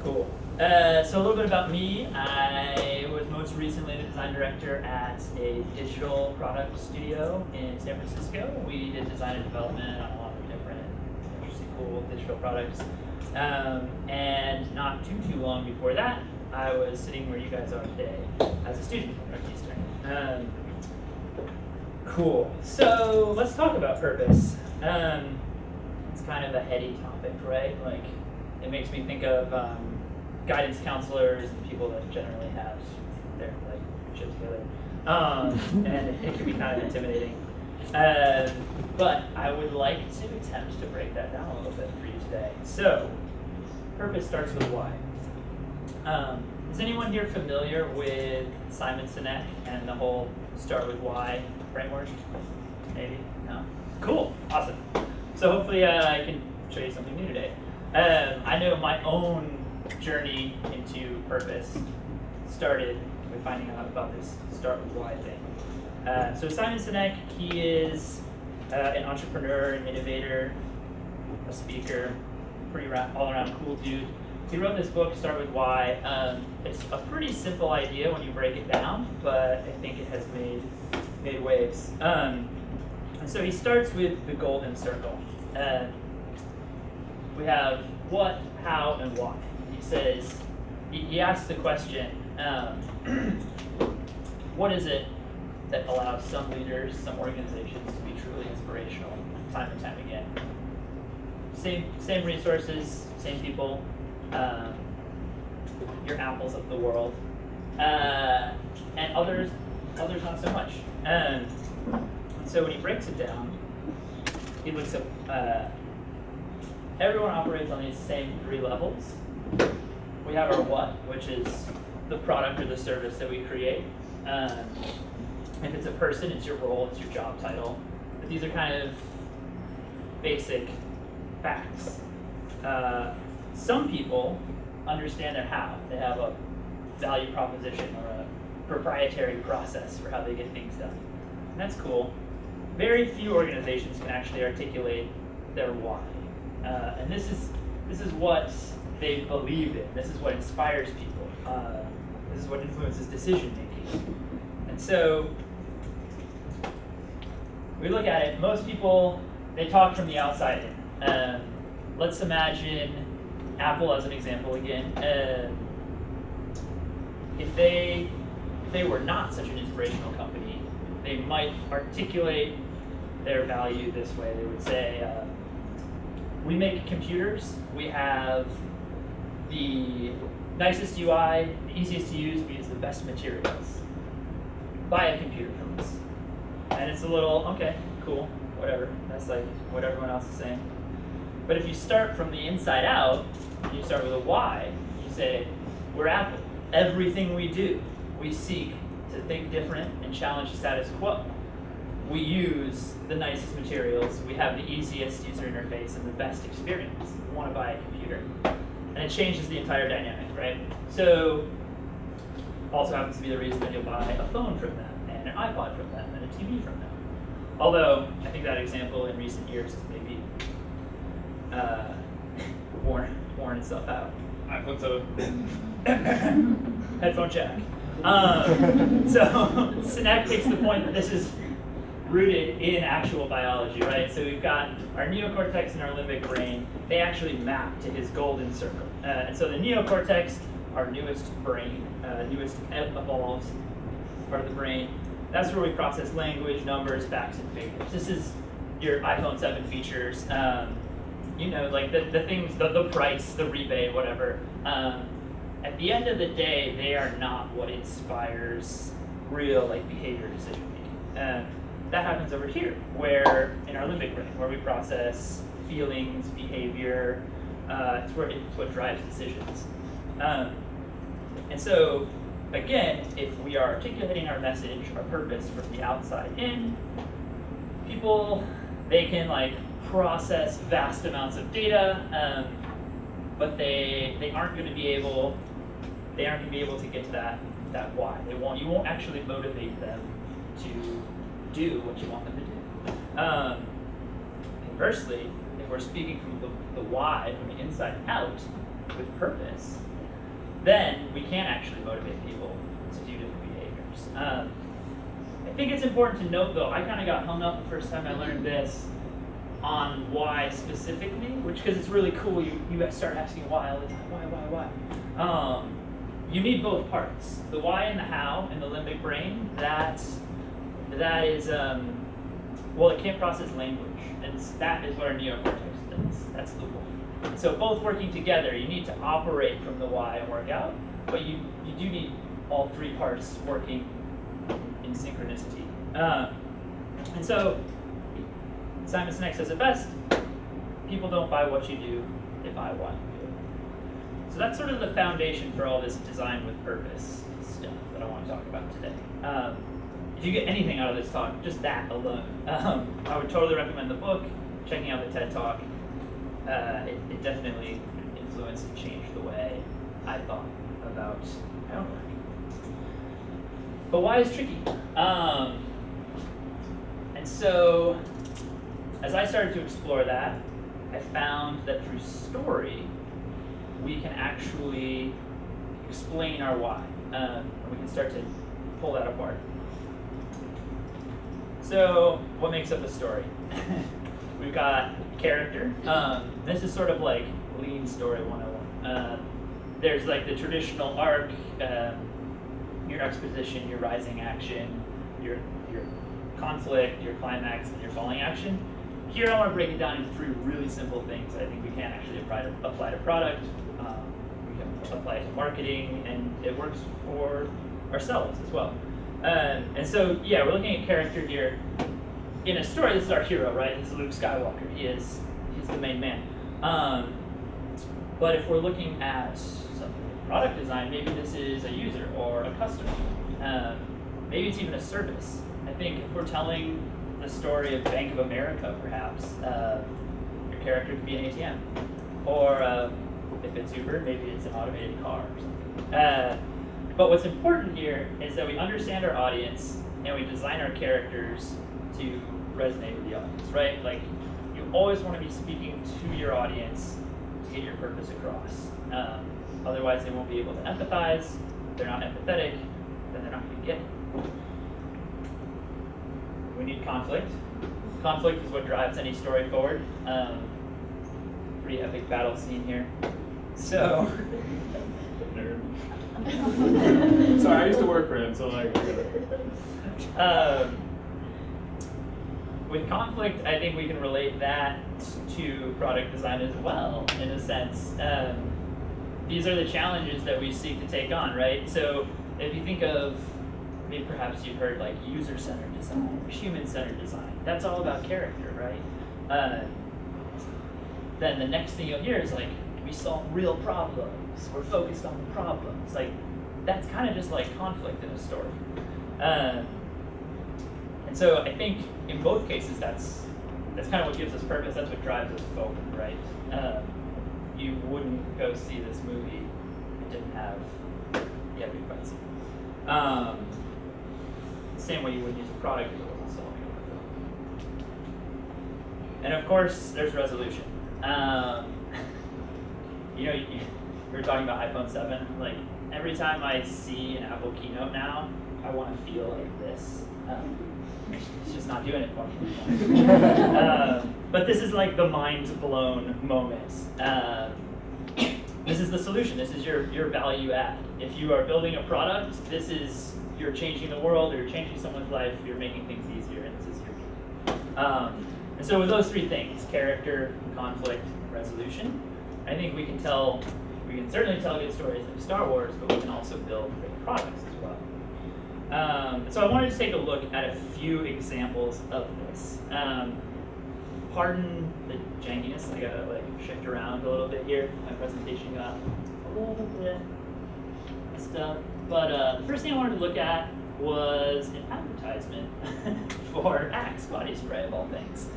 Cool. So a little bit about me. I was most recently the design director at a digital product studio in San Francisco. We did design and development on a lot of different interesting, cool digital products. And not too long before that, I was sitting where you guys are today as a student at Northeastern. Cool. So let's talk about purpose. It's kind of a heady topic, right? Like, it makes me think of guidance counselors and people that generally have their shit together, and it can be kind of intimidating. But I would like to attempt to break that down a little bit for you today. So, purpose starts with why. Is anyone here familiar with Simon Sinek and the whole start with why framework? Maybe? No? Cool. Awesome. So hopefully I can show you something new today. I know my own journey into purpose started with finding out about this start with why thing. So Simon Sinek, he is an entrepreneur, an innovator, a speaker, pretty all-around cool dude. He wrote this book, Start With Why. It's a pretty simple idea when you break it down, but I think it has made waves. And so he starts with the golden circle. We have what, how, and why. He says, he asks the question, what is it that allows some leaders, some organizations to be truly inspirational time and time again? Same resources, same people, your Apples of the world, and others not so much. So when he breaks it down, he looks at everyone operates on these same three levels. We have our what, which is the product or the service that we create. If it's a person, it's your role, it's your job title. But these are kind of basic facts. Some people understand their how. They have a value proposition or a proprietary process for how they get things done. And that's cool. Very few organizations can actually articulate their why. And this is what they believe in. This is what inspires people. This is what influences decision making. And so we look at it, most people, they talk from the outside in. Let's imagine Apple as an example again. If they were not such an inspirational company, they might articulate their value this way. They would say, we make computers, we have the nicest UI, the easiest to use, we use the best materials. Buy a computer from us. And it's a little, okay, cool, whatever. That's like what everyone else is saying. But if you start from the inside out, you start with a why, you say, we're Apple. Everything we do, we seek to think different and challenge the status quo. We use the nicest materials, we have the easiest user interface and the best experience. We want to buy a computer. And it changes the entire dynamic, right? So, also happens to be the reason that you'll buy a phone from them, and an iPod from them, and a TV from them. Although, I think that example in recent years has maybe worn itself out. iPhone 7. Headphone jack. So Sinek takes the point that this is rooted in actual biology, right? So we've got our neocortex and our limbic brain. They actually map to his golden circle. And so the neocortex, our newest brain, newest evolved part of the brain, that's where we process language, numbers, facts, and figures. This is your iPhone 7 features. Like the things, the price, the rebate, whatever. At the end of the day, they are not what inspires real behavior decision making. That happens over here, where in our limbic brain, where we process feelings, behavior. It's what drives decisions. And so, again, if we are articulating our message, our purpose from the outside in, people, they can process vast amounts of data, but they aren't going to be able to get to that why. You won't actually motivate them to do what you want them to do. Conversely, if we're speaking from the why, from the inside out, with purpose, then we can actually motivate people to do different behaviors. I think it's important to note, though, I kind of got hung up the first time I learned this on why specifically, because it's really cool. You start asking why all the time. Why? You need both parts. The why and the how in the limbic brain, that is, well, it can't process language. And that is what our neocortex does. That's the why. So both working together, you need to operate from the why and work out, but you do need all three parts working in synchronicity. And so Simon Sinek says it best: people don't buy what you do, they buy why you do it. So that's sort of the foundation for all this design with purpose stuff that I want to talk about today. If you get anything out of this talk, just that alone, I would totally recommend the book, checking out the TED Talk. It definitely influenced and changed the way I thought about my own work. But why is tricky? And so, as I started to explore that, I found that through story, we can actually explain our why. And we can start to pull that apart. So, what makes up a story? We've got character. This is sort of like lean story 101. There's like the traditional arc, your exposition, your rising action, your conflict, your climax, and your falling action. Here I want to break it down into three really simple things I think we can actually apply to product, we can apply it to marketing, and it works for ourselves as well. And so, yeah, we're looking at character here. In a story, this is our hero, right? This is Luke Skywalker. He's the main man. But if we're looking at something like product design, maybe this is a user or a customer. Maybe it's even a service. I think if we're telling the story of Bank of America, perhaps, your character could be an ATM. Or if it's Uber, maybe it's an automated car or something. But what's important here is that we understand our audience and we design our characters to resonate with the audience, right? Like, you always want to be speaking to your audience to get your purpose across. Otherwise, they won't be able to empathize. If they're not empathetic, then they're not going to get it. We need conflict. Conflict is what drives any story forward. Pretty epic battle scene here. So, sorry, I used to work for him, so like. With conflict, I think we can relate that to product design as well, in a sense. These are the challenges that we seek to take on, right? So if you think of, maybe perhaps you've heard like user-centered design, or human-centered design. That's all about character, right? Then the next thing you'll hear is like, we solve real problems. We're focused on the problems. Like, that's kind of just like conflict in a story. And so I think in both cases, that's kind of what gives us purpose. That's what drives us forward, right? You wouldn't go see this movie if it didn't have the epic fight scene. Same way you wouldn't use a product if it wasn't solving a problem. And of course, there's resolution. You know, we were talking about iPhone 7. Like, every time I see an Apple keynote now, I want to feel like this. It's just not doing it for me. But this is like the mind-blown moment. This is the solution. This is your value add. If you are building a product, you're changing the world, or you're changing someone's life, you're making things easier, and this is your And so with those three things, character, conflict, resolution, I think we can certainly tell good stories like Star Wars, but we can also build great products as well. So I wanted to take a look at a few examples of this. Pardon the jankiness, I gotta like shift around a little bit here. My presentation got a little bit messed up. But the first thing I wanted to look at was an advertisement for Axe body spray of all things.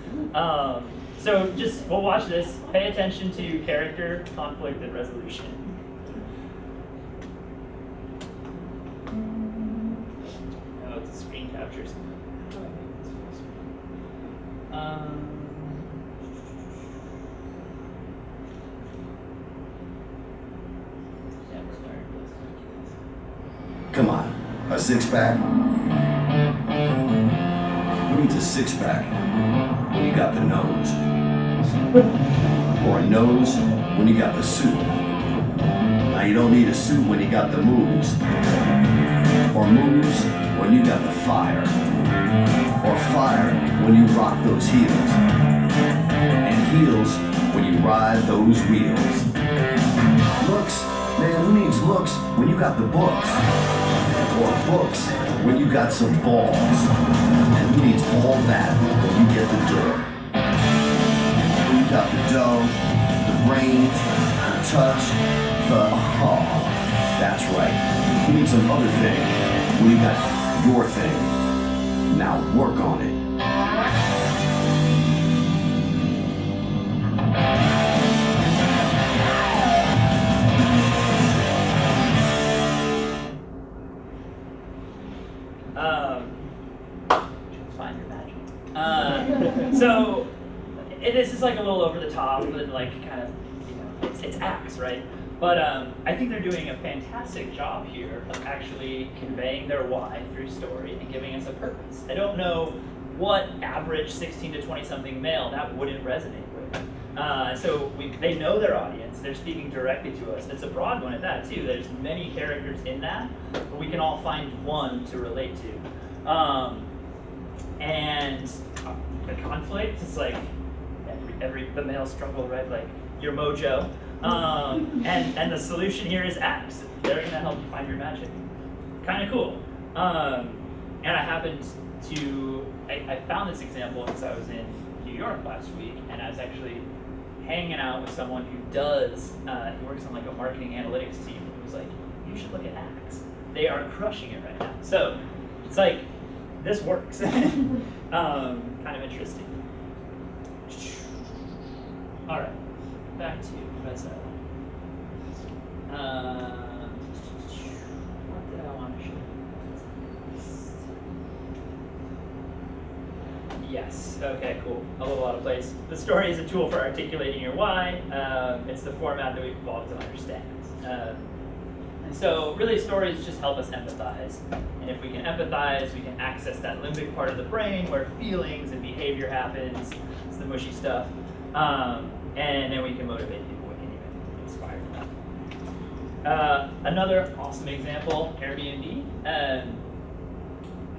So we'll watch this. Pay attention to character, conflict, and resolution. Oh, it's screen captures. Come on, a six-pack? Who needs a six-pack when you got the nose? Or a nose when you got the suit? Now you don't need a suit when you got the moves. Or moves when you got the fire. Or fire when you rock those heels. And heels when you ride those wheels. Looks, man, who needs looks when you got the books? Or books when you got some balls? And who needs all that when you get the door? When you got the dough, the brains, the touch, the that's right. You need some other thing when you got your thing. Now work on it. Find your magic. So this is like a little over the top, and like kind of, you know, it's acts, right? But I think they're doing a fantastic job here of actually conveying their why through story and giving us a purpose. I don't know what average 16 to 20 something male that wouldn't resonate with. So they know their audience. They're speaking directly to us. It's a broad one at that too. There's many characters in that, but we can all find one to relate to. And the conflict is like the male struggle, right? Like your mojo. And the solution here is acts. They're gonna help you find your magic. Kind of cool. And I happened to, I found this example because I was in New York last week, and I was actually hanging out with someone who does, he works on like a marketing analytics team, who was like, you should look at acts. They are crushing it right now. So it's like, this works. Kind of interesting. All right, back to Reza. What did I want to show you? Yes, okay, cool. A little out of place. The story is a tool for articulating your why. It's the format that we've evolved to understand. And so really stories just help us empathize. And if we can empathize, we can access that limbic part of the brain where feelings and behavior happens. It's the mushy stuff. And then we can motivate people. We can even inspire them. Another awesome example, Airbnb.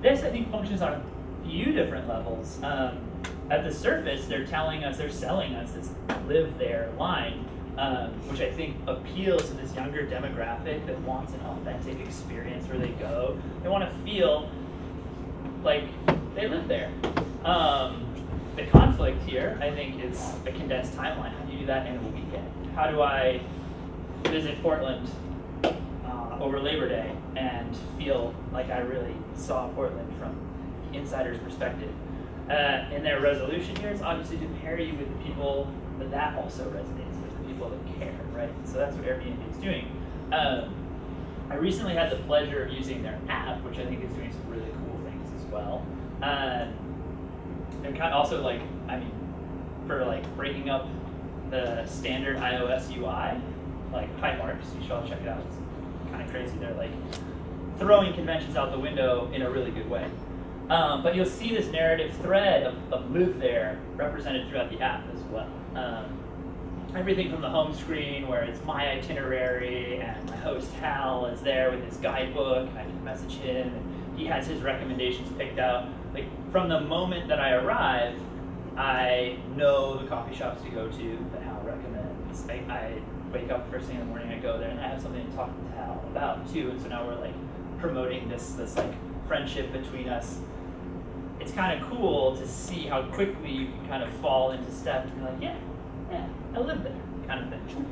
This, I think, functions on a few different levels. At the surface, they're telling us, they're selling us this live there line, which I think appeals to this younger demographic that wants an authentic experience where they go. They want to feel like they live there. The conflict here, I think, is a condensed timeline. How do you do that in a weekend? How do I visit Portland over Labor Day and feel like I really saw Portland from the insider's perspective? And their resolution here is obviously to pair you with the people that also resonates with, the people that care, right? So that's what Airbnb is doing. I recently had the pleasure of using their app, which I think is doing some really cool things as well. They're kind of also like, I mean, for like breaking up the standard iOS UI, like high marks, you should all check it out. It's kind of crazy. They're like throwing conventions out the window in a really good way. But you'll see this narrative thread of live there represented throughout the app as well. Everything from the home screen where it's my itinerary and my host Hal is there with his guidebook, and I can message him and he has his recommendations picked out. Like from the moment that I arrive, I know the coffee shops to go to that Hal recommends. I wake up first thing in the morning, I go there, and I have something to talk to Hal about too. And so now we're like promoting this like friendship between us. It's kind of cool to see how quickly you can kind of fall into step and be like, yeah, I live there, kind of thing.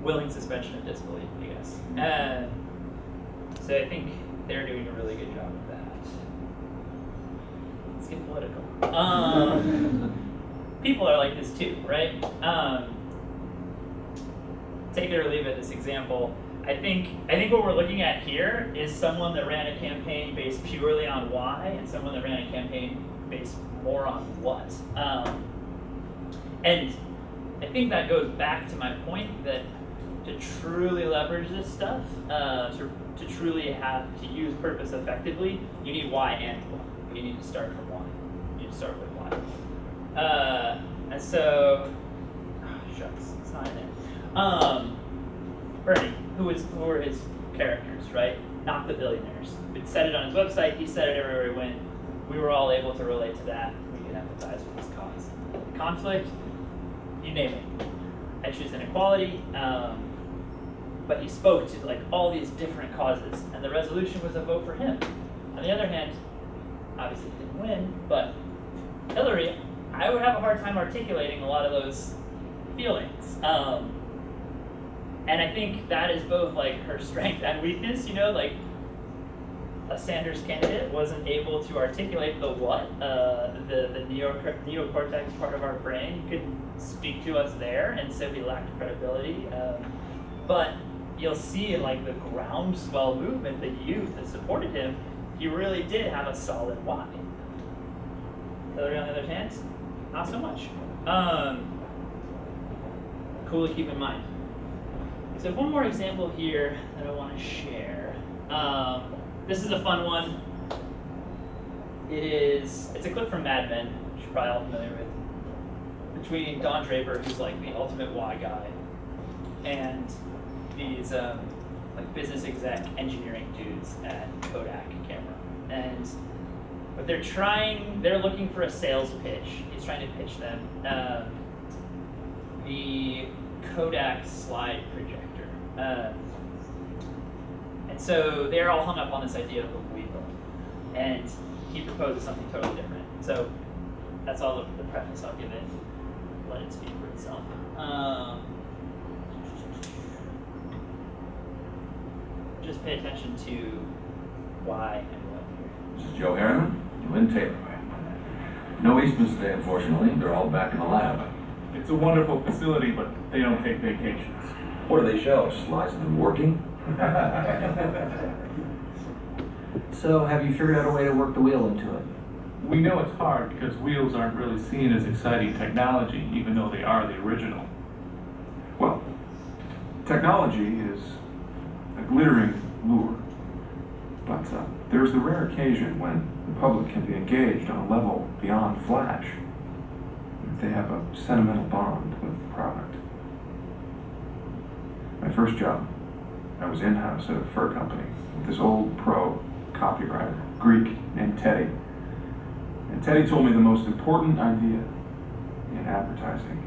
Willing suspension of disbelief, I guess. And so I think they're doing a really good job of that. Let's get political. People are like this too, right? Take it or leave it, this example. I think what we're looking at here is someone that ran a campaign based purely on why, and someone that ran a campaign based more on what. And I think that goes back to my point that to truly leverage this stuff, to truly have to use purpose effectively, you need why and what. You need to start from why. You need to start with why. And so, shucks, it's not in there. Bernie, who were his characters, right? Not the billionaires. We'd said it on his website, he said it everywhere he went. We were all able to relate to that. We could empathize with his cause. Conflict, you name it. Issues inequality, but he spoke to like all these different causes, and the resolution was a vote for him. On the other hand, obviously he didn't win, but Hillary, I would have a hard time articulating a lot of those feelings. And I think that is both like her strength and weakness, you know, like a Sanders candidate wasn't able to articulate the what, the neocortex part of our brain. He couldn't speak to us there, and so he lacked credibility. But you'll see in like the groundswell movement, the youth that supported him, he really did have a solid why. Hillary, on the other hand, not so much. Cool to keep in mind. So one more example here that I want to share. This is a fun one. It's a clip from Mad Men, which you're probably all familiar with, between Don Draper, who's like the ultimate why guy, and these like business exec engineering dudes at Kodak camera. And but they're looking for a sales pitch. He's trying to pitch them the Kodak slide projector. And so they're all hung up on this idea of the wheel. And he proposes something totally different. So that's all the preface I'll give it. Let it speak for itself. Just pay attention to why and what here. This is Joe Harriman, Lynn Taylor. No Eastman today, unfortunately. They're all back in the lab. It's a wonderful facility, but they don't take vacations. What do they show? Slides of them working? So, have you figured out a way to work the wheel into it? We know it's hard because wheels aren't really seen as exciting technology, even though they are the original. Well, technology is a glittering lure, but there's the rare occasion when the public can be engaged on a level beyond flash. If they have a sentimental bond with the product. My first job, I was in-house at a fur company with this old pro copywriter, Greek, named Teddy. And Teddy told me the most important idea in advertising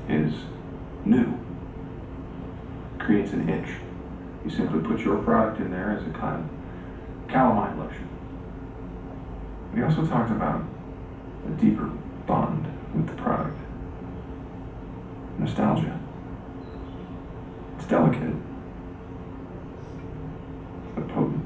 is new. Creates an itch. You simply put your product in there as a kind of calamine lotion. We also talked about a deeper bond with the product. Nostalgia. It's delicate, but potent.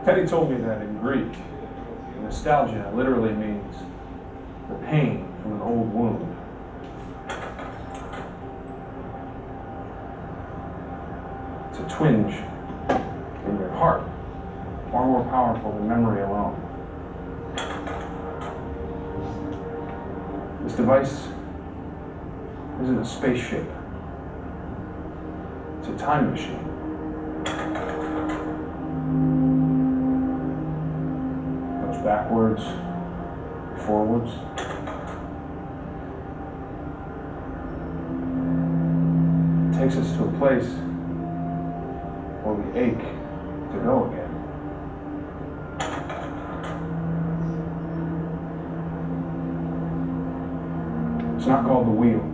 Teddy told me that in Greek, nostalgia literally means the pain from an old wound. It's a twinge in your heart, far more powerful than memory alone. This device isn't a spaceship. It's a time machine. It goes backwards, forwards. It takes us to a place where we ache to go again. It's not called the wheel.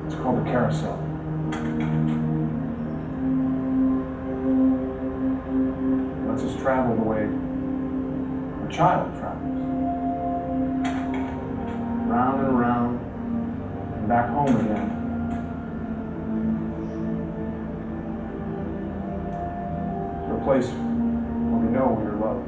It's called the carousel. It lets us travel the way a child travels. Round and around, and back home again. To a place where we know we are loved.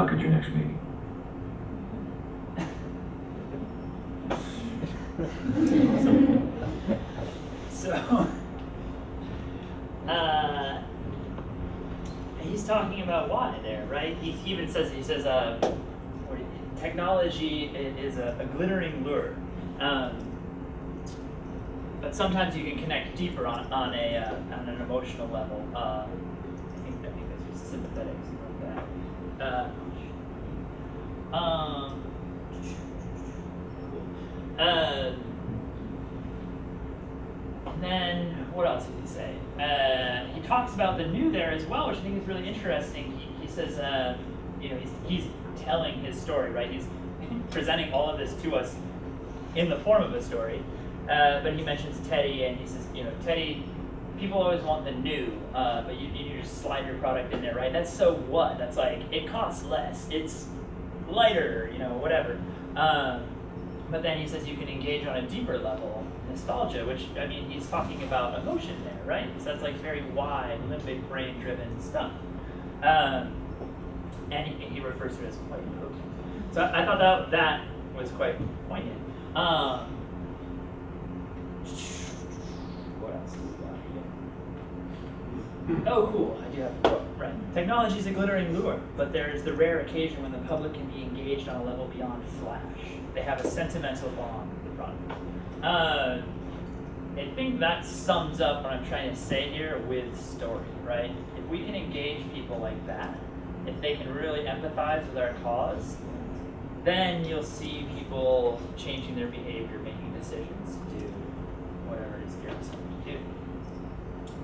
luck at your next meeting. So, he's talking about why there, right? He even says, technology is a glittering lure. But sometimes you can connect deeper on an emotional level. I think that's just sympathetic, something like that. And then what else did he say? He talks about the new there as well, which I think is really interesting. He says, he's telling his story, right? He's presenting all of this to us in the form of a story. But he mentions Teddy, and he says, Teddy, people always want the new, but you just slide your product in there, right? That's so what? That's like, it costs less, it's lighter, whatever. But then he says you can engage on a deeper level, nostalgia, which, I mean, he's talking about emotion there, right? So that's like very wide, limbic brain-driven stuff. And he refers to it as quite potent. So I thought that was quite poignant. What else is that? Oh, cool. I do have a quote. Right. Technology is a glittering lure, but there is the rare occasion when the public can be engaged on a level beyond flash. They have a sentimental bond with the product. I think that sums up what I'm trying to say here with story, right? If we can engage people like that, if they can really empathize with our cause, then you'll see people changing their behavior, making decisions to do whatever it is you're asking them to do.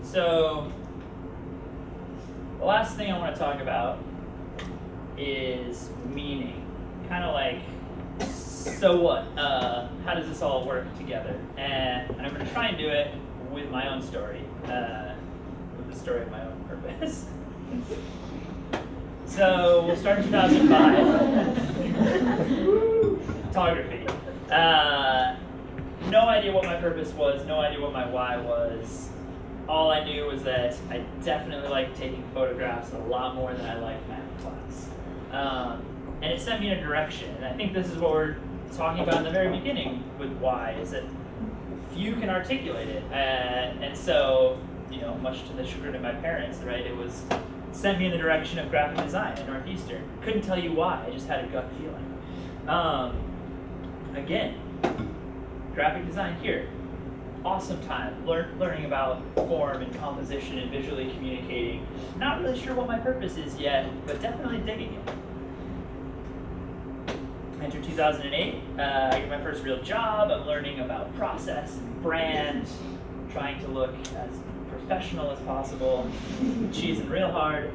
So, the last thing I want to talk about is meaning. Kind of like, so what? How does this all work together? And I'm going to try and do it with my own story, with the story of my own purpose. So we'll start in 2005. Photography. No idea what my purpose was, no idea what my why was. All I knew was that I definitely liked taking photographs a lot more than I liked math class. And it sent me in a direction. And I think this is what we're talking about in the very beginning with why, is that few can articulate it. And so, much to the chagrin of my parents, right, it was sent me in the direction of graphic design at Northeastern. Couldn't tell you why, I just had a gut feeling. Again, graphic design here. Awesome time, learning about form and composition and visually communicating. Not really sure what my purpose is yet, but definitely digging it. Enter 2008, I get my first real job. I'm learning about process and brand, trying to look as professional as possible, cheesing real hard.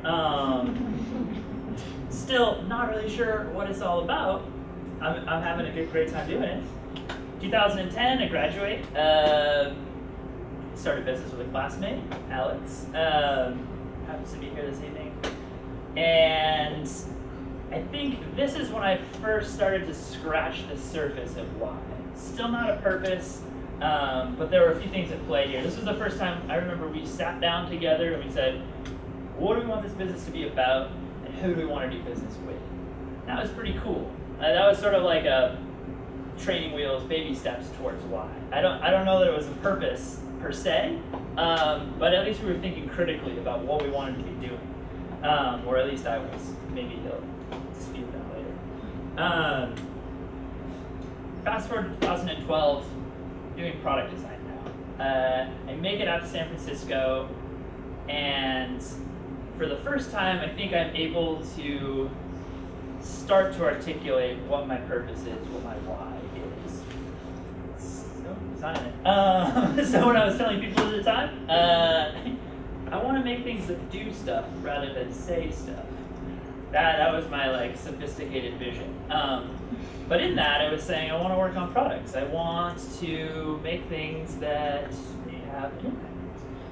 Still not really sure what it's all about. I'm having a great time doing it. 2010, I graduate. Started business with a classmate, Alex. Happens to be here this evening. And I think this is when I first started to scratch the surface of why. Still not a purpose, but there were a few things at play here. This was the first time I remember we sat down together and we said, what do we want this business to be about, and who do we want to do business with? That was pretty cool. That was sort of like a training wheels, baby steps towards why. I don't know that it was a purpose per se, but at least we were thinking critically about what we wanted to be doing, or at least I was. Maybe he'll dispute that later. Fast forward to 2012, doing product design now. I make it out to San Francisco, and for the first time, I think I'm able to start to articulate what my purpose is, what my why is. So, it's not in it. So when I was telling people at the time, I want to make things that do stuff rather than say stuff. That was my sophisticated vision. But in that, I was saying I want to work on products. I want to make things that have an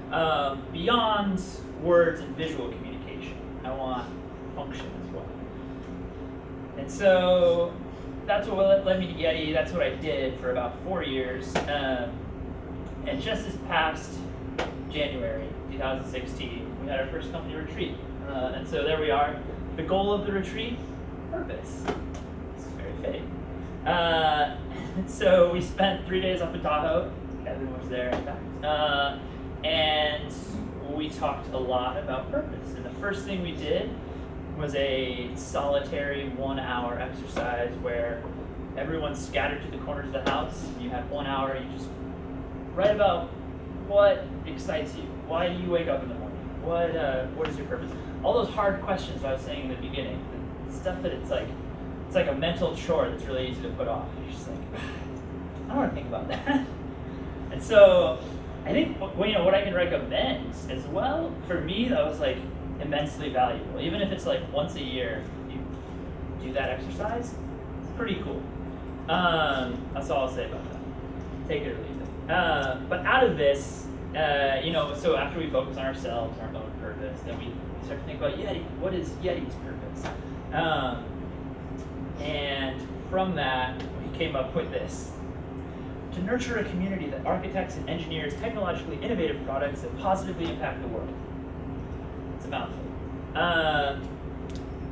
impact. Beyond words and visual communication, I want function as well. And so that's what led me to Yeti. That's what I did for about 4 years. And just this past January 2016, we had our first company retreat. And so there we are. The goal of the retreat, purpose. It's very fitting. So we spent 3 days up in Tahoe. Evan was there, in fact. And we talked a lot about purpose. And the first thing we did was a solitary 1 hour exercise where everyone's scattered to the corners of the house. You have 1 hour, you just write about what excites you. Why do you wake up in the morning? What is your purpose? All those hard questions I was saying in the beginning, the stuff that it's like a mental chore that's really easy to put off. You're just like, I don't want to think about that. And so I think what I can recommend as well, for me, that was like immensely valuable. Even if it's like once a year, you do that exercise, it's pretty cool. That's all I'll say about that. Take it or leave it. But out of this, so after we focus on ourselves, our own purpose, then we start to think about Yeti. What is Yeti's purpose? And from that, we came up with this. To nurture a community that architects and engineers technologically innovative products that positively impact the world. It's a mouthful.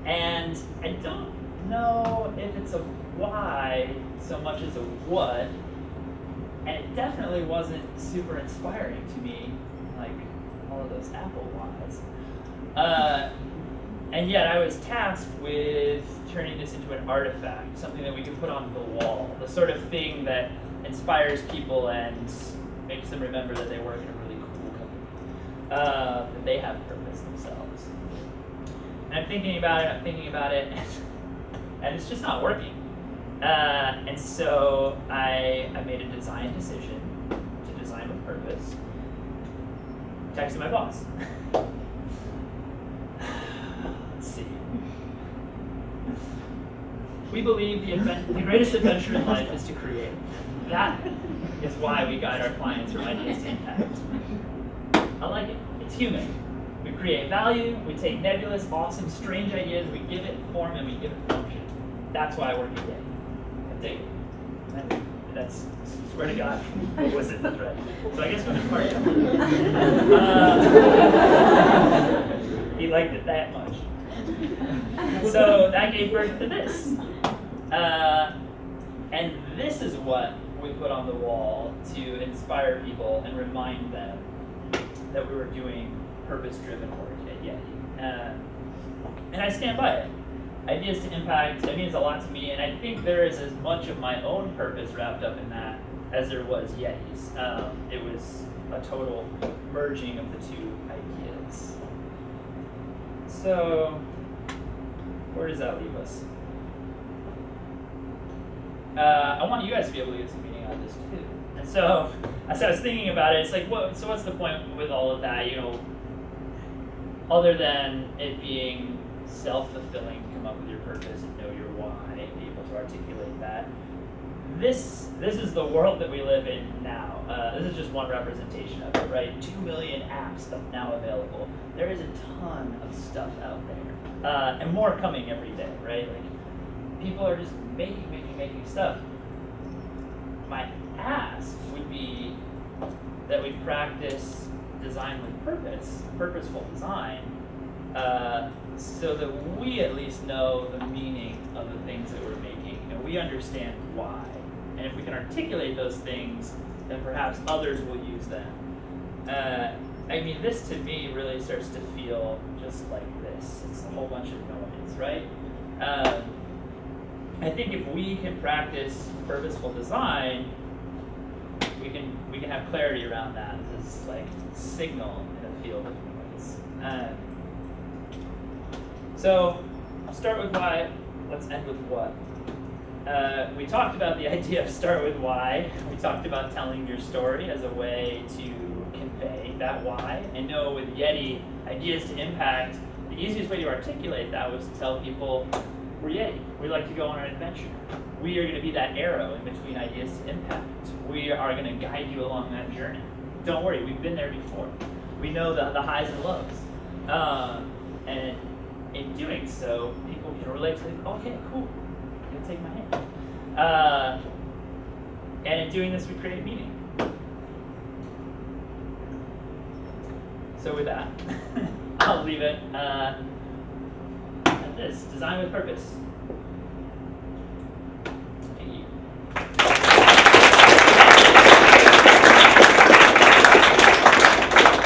And I don't know if it's a why so much as a what. And it definitely wasn't super inspiring to me, like all of those Apple whys. And yet I was tasked with turning this into an artifact, something that we could put on the wall, the sort of thing that inspires people and makes them remember that they work in a really cool company, that they have purpose themselves. And I'm thinking about it, and it's just not working. And so I made a design decision to design with purpose. Texted my boss. Let's see. We believe the greatest adventure in life is to create. That is why we guide our clients from ideas to impact. I like it. It's human. We create value, we take nebulous, awesome, strange ideas, we give it form, and we give it function. That's why I work at Yeti. I dig it. That's, swear to God, what was it? That's right. So I guess we're just party. He liked it that much. So that gave birth to this. And this is what we put on the wall to inspire people and remind them that we were doing purpose-driven work at Yeti. And I stand by it. Ideas to impact, that means a lot to me, and I think there is as much of my own purpose wrapped up in that as there was Yeti's. It was a total merging of the two ideas. So, where does that leave us? I want you guys to be able to get some meaning out of this too. And so, as I was thinking about it, it's like, so what's the point with all of that, other than it being self-fulfilling, to come up with your purpose and know your why and be able to articulate that. This is the world that we live in now. This is just one representation of it, right? 2 million apps now available. There is a ton of stuff out there, and more coming every day, right? Like, people are just making stuff. My ask would be that we practice design with purpose, purposeful design, so that we at least know the meaning of the things that we're making, and we understand why. And if we can articulate those things, then perhaps others will use them. This to me really starts to feel just like this. It's a whole bunch of noise, right? I think if we can practice purposeful design, we can have clarity around that. This like signal in a field of noise. So I'll start with why. Let's end with what. We talked about the idea of start with why. We talked about telling your story as a way to convey that why. I know with Yeti, ideas to impact, the easiest way to articulate that was to tell people, we're Yeti. We like to go on an adventure. We are going to be that arrow in between ideas to impact. We are going to guide you along that journey. Don't worry, we've been there before. We know the highs and lows. And in doing so, people can relate to it. Okay, cool. You'll take my hand. And in doing this, we create meaning. So with that, I'll leave it at it is. Design with purpose.